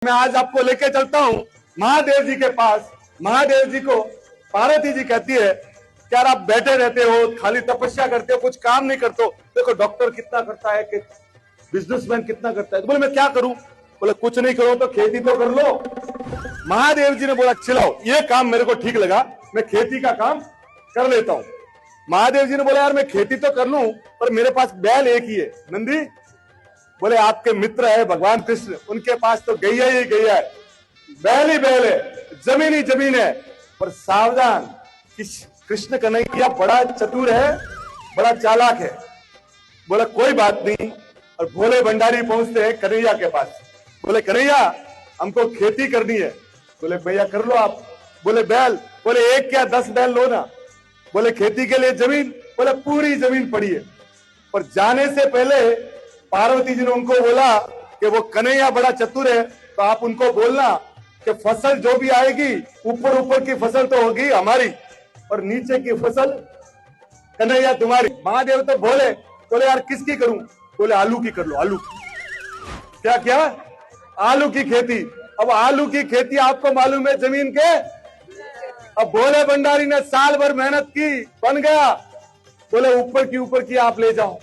मैं आज आपको लेके चलता हूँ महादेव जी के पास। महादेव जी को पार्वती जी कहती है कि यार आप बैठे रहते हो, खाली तपस्या करते हो, कुछ काम नहीं करते हो। देखो डॉक्टर कितना करता है, कि बिजनेसमैन कितना करता है। तो बोले मैं क्या करूं? बोले कुछ नहीं करो तो खेती तो कर लो। महादेव जी ने बोला चलाओ, ये काम मेरे को ठीक लगा, मैं खेती का काम कर लेता हूं। महादेव जी ने बोला यार मैं खेती तो कर लूं, पर मेरे पास बैल एक ही है, नंदी। बोले आपके मित्र है भगवान कृष्ण, उनके पास तो गैया ही गैया है, बैल ही बैल है, जमीन ही जमीन है। पर सावधान, कृष्ण कन्हैया बड़ा चतुर है, बड़ा चालाक है। बोला कोई बात नहीं। और भोले भंडारी पहुंचते हैं कन्हैया के पास। बोले कन्हैया हमको खेती करनी है। बोले भैया कर लो आप। बोले बैल? बोले एक क्या 10 बैल लो ना। बोले खेती के लिए जमीन? बोले पूरी जमीन पड़ी है। पर जाने से पहले पार्वती जी ने उनको बोला कि वो कन्हैया बड़ा चतुर है, तो आप उनको बोलना कि फसल जो भी आएगी, ऊपर ऊपर की फसल तो होगी हमारी और नीचे की फसल कन्हैया तुम्हारी। महादेव तो बोले यार किसकी करूं? बोले आलू की कर लो। आलू क्या क्या? आलू की खेती। अब आलू की खेती आपको मालूम है जमीन के। अब भोले भंडारी ने साल भर मेहनत की, बन गया। बोले ऊपर की आप ले जाओ,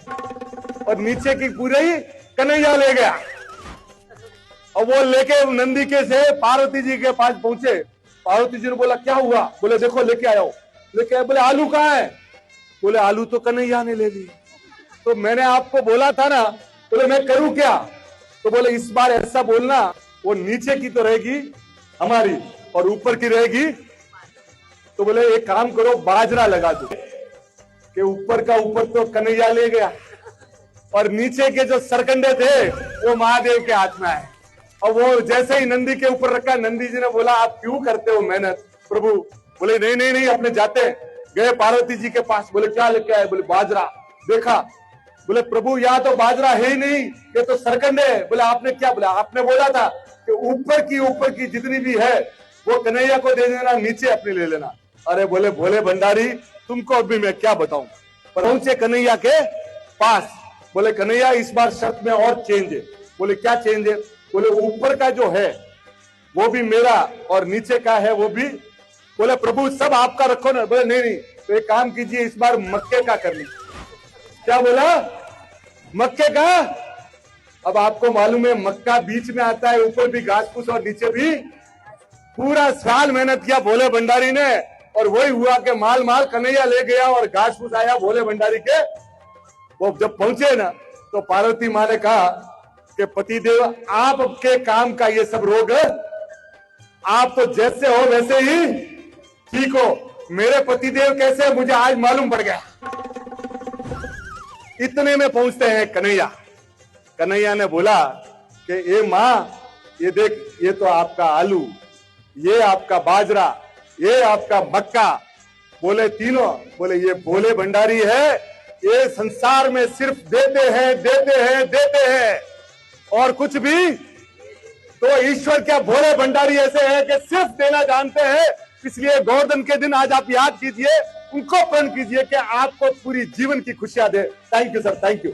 और नीचे की पूरे ही कन्हैया ले गया। और वो लेके नंदी के से पार्वती जी के पास पहुंचे। पार्वती जी ने बोला क्या हुआ? बोले देखो लेके आया हूं। लेके आया। बोले आलू कहाँ है? बोले आलू तो कन्हैया ने ले ली। तो मैंने आपको बोला था ना। बोले मैं करूं क्या? तो बोले इस बार ऐसा बोलना, वो नीचे की तो रहेगी हमारी और ऊपर की रहेगी। तो बोले एक काम करो, बाजरा लगा दो कि ऊपर का ऊपर तो कन्हैया ले गया और नीचे के जो सरकंडे थे वो महादेव के हाथ में आए। और वो जैसे ही नंदी के ऊपर रखा, नंदी जी ने बोला आप क्यों करते हो मेहनत प्रभु? बोले नहीं अपने जाते हैं। गए पार्वती जी के पास। बोले क्या लेके आए? बोले बाजरा। देखा। बोले प्रभु यहाँ तो बाजरा है ही नहीं, ये तो सरकंडे है। बोले आपने क्या बोला? आपने बोला था कि ऊपर की जितनी भी है वो कन्हैया को दे देना, नीचे अपनी ले लेना। अरे बोले भोले भंडारी तुमको अभी मैं क्या बताऊं। पहुंचे कन्हैया के पास। बोले कन्हैया इस बार शर्त में और चेंज है। बोले क्या चेंज है? बोले ऊपर का जो है वो भी मेरा और नीचे का है वो भी। बोले प्रभु सब आपका रखो ना। बोले नहीं तो एक काम कीजिए, इस बार मक्के का कर लीजिए। क्या बोला? मक्के का। अब आपको मालूम है मक्का बीच में आता है, ऊपर भी घास फूस और नीचे भी। पूरा साल मेहनत किया भोले भंडारी ने, और वही हुआ कि माल कन्हैया ले गया और घास फूस आया भोले भंडारी के। वो जब पहुंचे ना तो पार्वती माँ ने कहा कि पतिदेव आपके काम का ये सब रोग है, आप तो जैसे हो वैसे ही ठीक हो। मेरे पतिदेव कैसे मुझे आज मालूम पड़ गया। इतने में पहुंचते हैं कन्हैया। कन्हैया ने बोला कि ए माँ ये देख, ये तो आपका आलू, ये आपका बाजरा, ये आपका मक्का। बोले तीनों। बोले ये भोले भंडारी है, ये संसार में सिर्फ देते हैं और कुछ भी। तो ईश्वर क्या भोले भंडारी ऐसे हैं कि सिर्फ देना जानते हैं। इसलिए गोवर्धन के दिन आज आप याद कीजिए, उनको प्रण कीजिए कि आपको पूरी जीवन की खुशियां दे। Thank you sir, thank you.